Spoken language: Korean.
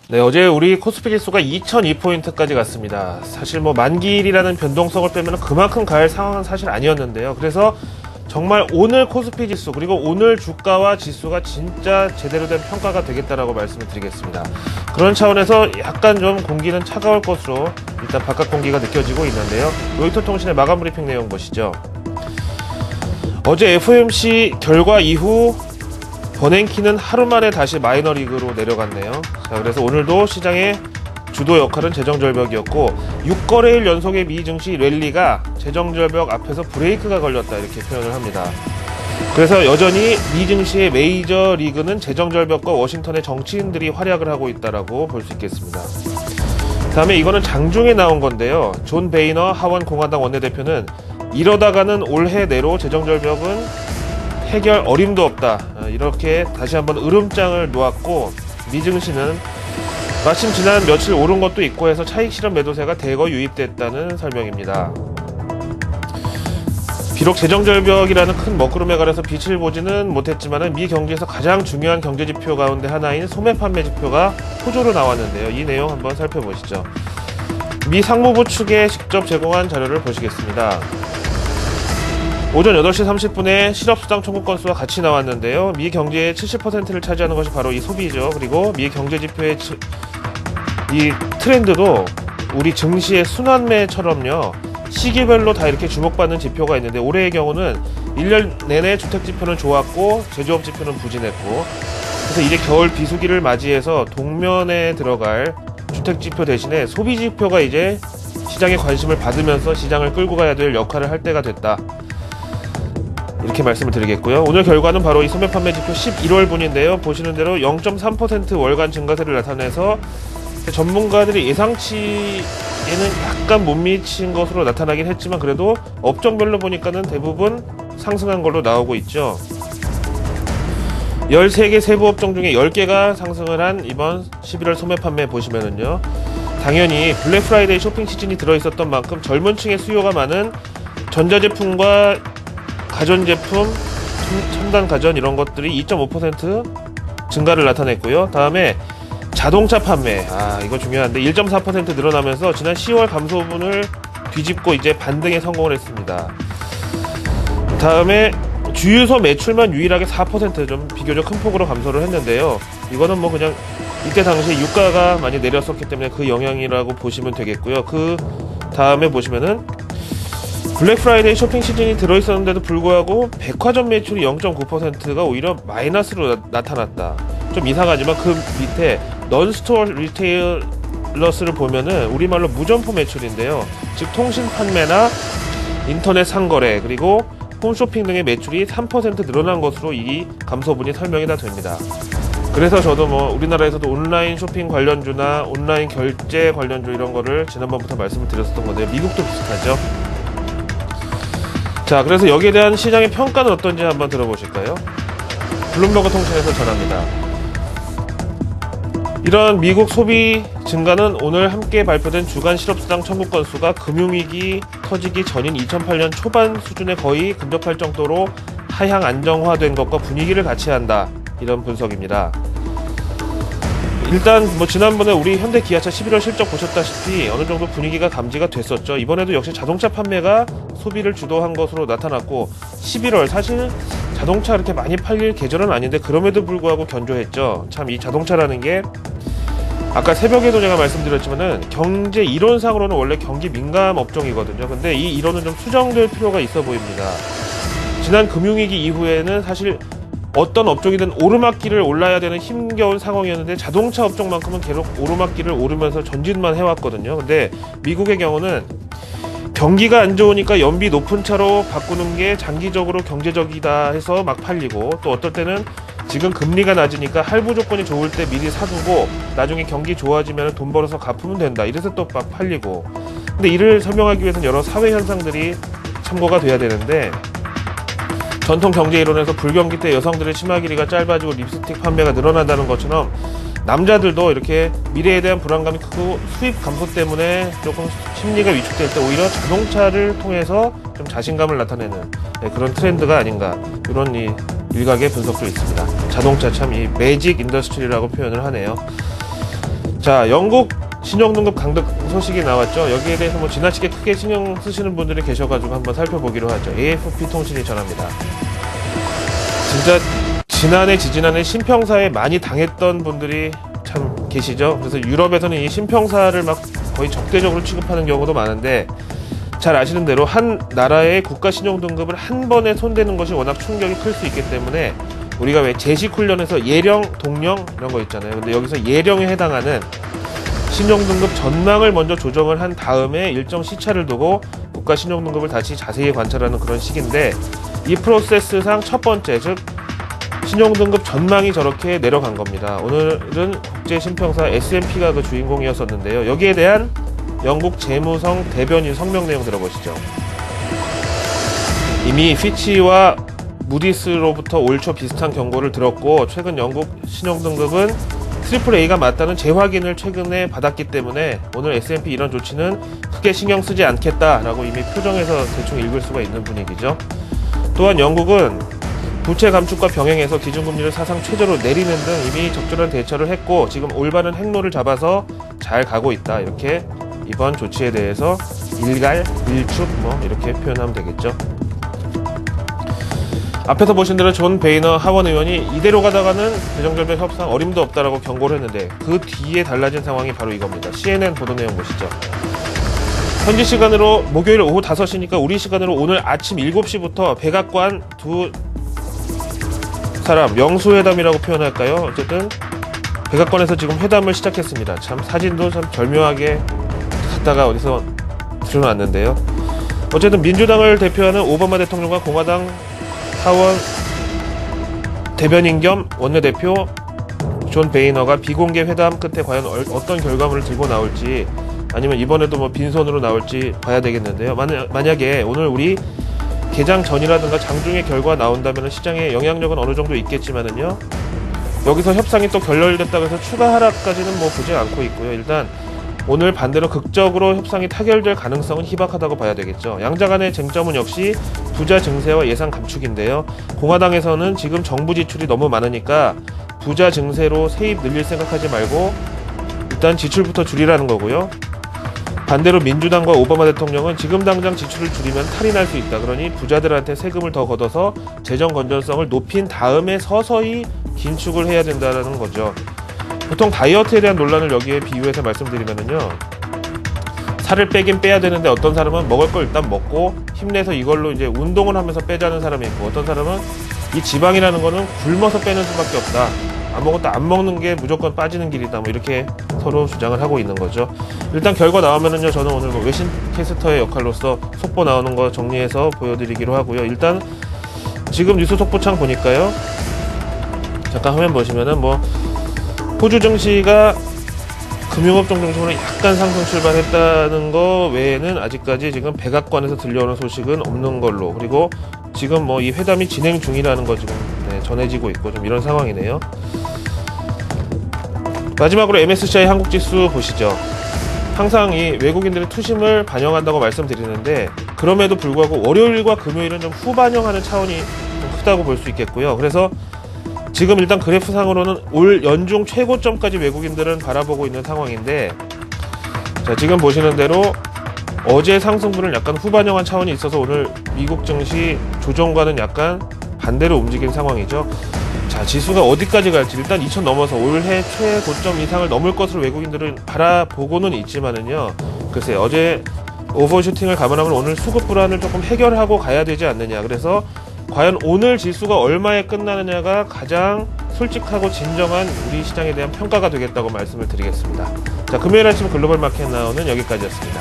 네, 어제 우리 코스피 지수가 2002포인트까지 갔습니다. 사실 뭐 만기일이라는 변동성을 빼면 그만큼 갈 상황은 사실 아니었는데요. 그래서 정말 오늘 코스피 지수 그리고 오늘 주가와 지수가 진짜 제대로 된 평가가 되겠다라고 말씀을 드리겠습니다. 그런 차원에서 약간 좀 공기는 차가울 것으로 일단 바깥 공기가 느껴지고 있는데요. 로이터 통신의 마감 브리핑 내용 보시죠. 어제 FOMC 결과 이후 버냉키는 하루 만에 다시 마이너리그로 내려갔네요. 자, 그래서 오늘도 시장의 주도 역할은 재정절벽이었고 6거래일 연속의 미 증시 랠리가 재정절벽 앞에서 브레이크가 걸렸다 이렇게 표현을 합니다. 그래서 여전히 미 증시의 메이저 리그는 재정절벽과 워싱턴의 정치인들이 활약을 하고 있다라고 볼 수 있겠습니다. 다음에 이거는 장중에 나온 건데요. 존 베이너 하원 공화당 원내대표는 이러다가는 올해 내로 재정절벽은 해결 어림도 없다. 이렇게 다시 한번 으름장을 놓았고 미 증시는 마침 지난 며칠 오른 것도 있고 해서 차익 실현 매도세가 대거 유입됐다는 설명입니다. 비록 재정절벽이라는 큰 먹구름에 가려서 빛을 보지는 못했지만 미 경제에서 가장 중요한 경제지표 가운데 하나인 소매 판매 지표가 호조로 나왔는데요. 이 내용 한번 살펴보시죠. 미 상무부 측에 직접 제공한 자료를 보시겠습니다. 오전 8시 30분에 실업수당 청구 건수가 같이 나왔는데요. 미 경제의 70%를 차지하는 것이 바로 이 소비죠. 그리고 미 경제지표의 이 트렌드도 우리 증시의 순환매처럼요. 시기별로 다 이렇게 주목받는 지표가 있는데 올해의 경우는 1년 내내 주택지표는 좋았고 제조업지표는 부진했고 그래서 이제 겨울 비수기를 맞이해서 동면에 들어갈 주택지표 대신에 소비지표가 이제 시장의 관심을 받으면서 시장을 끌고 가야 될 역할을 할 때가 됐다. 이렇게 말씀을 드리겠고요. 오늘 결과는 바로 이 소매 판매 지표 11월분인데요. 보시는 대로 0.3% 월간 증가세를 나타내서 전문가들이 예상치에는 약간 못 미친 것으로 나타나긴 했지만 그래도 업종별로 보니까는 대부분 상승한 걸로 나오고 있죠. 13개 세부 업종 중에 10개가 상승을 한 이번 11월 소매 판매 보시면은요. 당연히 블랙 프라이데이 쇼핑 시즌이 들어있었던 만큼 젊은 층의 수요가 많은 전자제품과 가전제품, 첨단 가전 이런 것들이 2.5% 증가를 나타냈고요. 다음에 자동차 판매, 이거 중요한데 1.4% 늘어나면서 지난 10월 감소분을 뒤집고 이제 반등에 성공을 했습니다. 다음에 주유소 매출만 유일하게 4% 좀 비교적 큰 폭으로 감소를 했는데요. 이거는 뭐 그냥 이때 당시에 유가가 많이 내렸었기 때문에 그 영향이라고 보시면 되겠고요. 그 다음에 보시면은 블랙 프라이데이 쇼핑 시즌이 들어있었는데도 불구하고 백화점 매출이 0.9%가 오히려 마이너스로 나타났다. 좀 이상하지만 그 밑에 넌스토어 리테일러스를 보면은 우리말로 무점포 매출인데요. 즉 통신 판매나 인터넷 상거래 그리고 홈쇼핑 등의 매출이 3% 늘어난 것으로 이 감소분이 설명이 다 됩니다. 그래서 저도 뭐 우리나라에서도 온라인 쇼핑 관련주나 온라인 결제 관련주 이런 거를 지난번부터 말씀을 드렸었던 건데요. 미국도 비슷하죠. 자, 그래서 여기에 대한 시장의 평가는 어떤지 한번 들어보실까요? 블룸버그 통신에서 전합니다. 이런 미국 소비 증가는 오늘 함께 발표된 주간 실업수당 청구 건수가 금융위기 터지기 전인 2008년 초반 수준에 거의 근접할 정도로 하향 안정화된 것과 분위기를 같이 한다. 이런 분석입니다. 일단 뭐 지난번에 우리 현대기아차 11월 실적 보셨다시피 어느 정도 분위기가 감지가 됐었죠. 이번에도 역시 자동차 판매가 소비를 주도한 것으로 나타났고 11월 사실 자동차 이렇게 많이 팔릴 계절은 아닌데 그럼에도 불구하고 견조했죠. 참 이 자동차라는 게 아까 새벽에도 제가 말씀드렸지만은 경제 이론상으로는 원래 경기 민감 업종이거든요. 근데 이 이론은 좀 수정될 필요가 있어 보입니다. 지난 금융위기 이후에는 사실 어떤 업종이든 오르막길을 올라야 되는 힘겨운 상황이었는데 자동차 업종만큼은 계속 오르막길을 오르면서 전진만 해왔거든요. 근데 미국의 경우는 경기가 안 좋으니까 연비 높은 차로 바꾸는 게 장기적으로 경제적이다 해서 막 팔리고 또 어떨 때는 지금 금리가 낮으니까 할부 조건이 좋을 때 미리 사두고 나중에 경기 좋아지면 돈 벌어서 갚으면 된다 이래서 또 막 팔리고 근데 이를 설명하기 위해서는 여러 사회 현상들이 참고가 돼야 되는데 전통 경제 이론에서 불경기 때 여성들의 치마 길이가 짧아지고 립스틱 판매가 늘어난다는 것처럼 남자들도 이렇게 미래에 대한 불안감이 크고 수입 감소 때문에 조금 심리가 위축될 때 오히려 자동차를 통해서 좀 자신감을 나타내는 그런 트렌드가 아닌가 이런 이 일각의 분석도 있습니다. 자동차 참 이 매직 인더스트리라고 표현을 하네요. 자, 영국 신용등급 강등 소식이 나왔죠. 여기에 대해서 뭐 지나치게 크게 신경 쓰시는 분들이 계셔가지고 한번 살펴보기로 하죠. AFP 통신이 전합니다. 진짜 지난해 지지난해 신평사에 많이 당했던 분들이 참 계시죠. 그래서 유럽에서는 이 신평사를 막 거의 적대적으로 취급하는 경우도 많은데, 잘 아시는 대로 한 나라의 국가 신용등급을 한 번에 손대는 것이 워낙 충격이 클 수 있기 때문에, 우리가 왜 제식 훈련에서 예령, 동령 이런 거 있잖아요. 근데 여기서 예령에 해당하는 신용등급 전망을 먼저 조정을 한 다음에 일정 시차를 두고 국가 신용등급을 다시 자세히 관찰하는 그런 식인데, 이 프로세스상 첫 번째, 즉 신용등급 전망이 저렇게 내려간 겁니다. 오늘은 국제신평사 S&P가 그 주인공이었었는데요. 여기에 대한 영국 재무성 대변인 성명 내용 들어보시죠. 이미 피치와 무디스로부터 올 초 비슷한 경고를 들었고, 최근 영국 신용등급은 AAA가 맞다는 재확인을 최근에 받았기 때문에 오늘 S&P 이런 조치는 크게 신경 쓰지 않겠다라고 이미 표정에서 대충 읽을 수가 있는 분위기죠. 또한 영국은 부채 감축과 병행해서 기준금리를 사상 최저로 내리는 등 이미 적절한 대처를 했고, 지금 올바른 행로를 잡아서 잘 가고 있다. 이렇게 이번 조치에 대해서 일갈, 일축 뭐 이렇게 표현하면 되겠죠. 앞에서 보신 대로 존 베이너 하원 의원이 이대로 가다가는 재정절벽 협상 어림도 없다라고 경고를 했는데, 그 뒤에 달라진 상황이 바로 이겁니다. CNN 보도 내용 보시죠. 현지 시간으로 목요일 오후 5시니까 우리 시간으로 오늘 아침 7시부터 백악관 두 사람, 영수회담이라고 표현할까요? 어쨌든 백악관에서 지금 회담을 시작했습니다. 참 사진도 참 절묘하게 갖다가 어디서 들여놨는데요. 어쨌든 민주당을 대표하는 오바마 대통령과 공화당 하원 대변인 겸 원내대표 존 베이너가 비공개 회담 끝에 과연 어떤 결과물을 들고 나올지, 아니면 이번에도 뭐 빈손으로 나올지 봐야 되겠는데요. 만약에 오늘 우리 개장 전이라든가 장중에 결과 나온다면 시장에 영향력은 어느 정도 있겠지만은요, 여기서 협상이 또 결렬됐다고 해서 추가 하락까지는 뭐 보지 않고 있고요. 일단 오늘 반대로 극적으로 협상이 타결될 가능성은 희박하다고 봐야 되겠죠. 양자 간의 쟁점은 역시 부자 증세와 예산 감축인데요. 공화당에서는 지금 정부 지출이 너무 많으니까 부자 증세로 세입 늘릴 생각하지 말고 일단 지출부터 줄이라는 거고요. 반대로 민주당과 오바마 대통령은 지금 당장 지출을 줄이면 탈이 날 수 있다. 그러니 부자들한테 세금을 더 걷어서 재정 건전성을 높인 다음에 서서히 긴축을 해야 된다는 거죠. 보통 다이어트에 대한 논란을 여기에 비유해서 말씀드리면요, 살을 빼긴 빼야 되는데 어떤 사람은 먹을 걸 일단 먹고 힘내서 이걸로 이제 운동을 하면서 빼자는 사람이 있고, 어떤 사람은 이 지방이라는 거는 굶어서 빼는 수밖에 없다, 아무것도 안 먹는 게 무조건 빠지는 길이다, 뭐 이렇게 서로 주장을 하고 있는 거죠. 일단 결과 나오면은요, 저는 오늘 뭐 외신 캐스터의 역할로서 속보 나오는 거 정리해서 보여드리기로 하고요. 일단 지금 뉴스 속보창 보니까요, 잠깐 화면 보시면은 뭐 호주 증시가 금융업종 중심으로 약간 상승 출발했다는 거 외에는 아직까지 지금 백악관에서 들려오는 소식은 없는 걸로, 그리고 지금 뭐 이 회담이 진행 중이라는 거 지금 전해지고 있고 좀 이런 상황이네요. 마지막으로 MSCI 한국지수 보시죠. 항상 이 외국인들의 투심을 반영한다고 말씀드리는데, 그럼에도 불구하고 월요일과 금요일은 좀 후반영하는 차원이 좀 크다고 볼 수 있겠고요. 그래서 지금 일단 그래프상으로는 올 연중 최고점까지 외국인들은 바라보고 있는 상황인데, 자, 지금 보시는 대로 어제 상승분을 약간 후반영한 차원이 있어서 오늘 미국 증시 조정과는 약간 반대로 움직인 상황이죠. 자, 지수가 어디까지 갈지 일단 2000 넘어서 올해 최고점 이상을 넘을 것으로 외국인들은 바라보고는 있지만은요, 글쎄 어제 오버슈팅을 감안하면 오늘 수급 불안을 조금 해결하고 가야 되지 않느냐. 그래서 과연 오늘 지수가 얼마에 끝나느냐가 가장 솔직하고 진정한 우리 시장에 대한 평가가 되겠다고 말씀을 드리겠습니다. 자, 금요일 아침 글로벌 마켓 나오는 여기까지였습니다.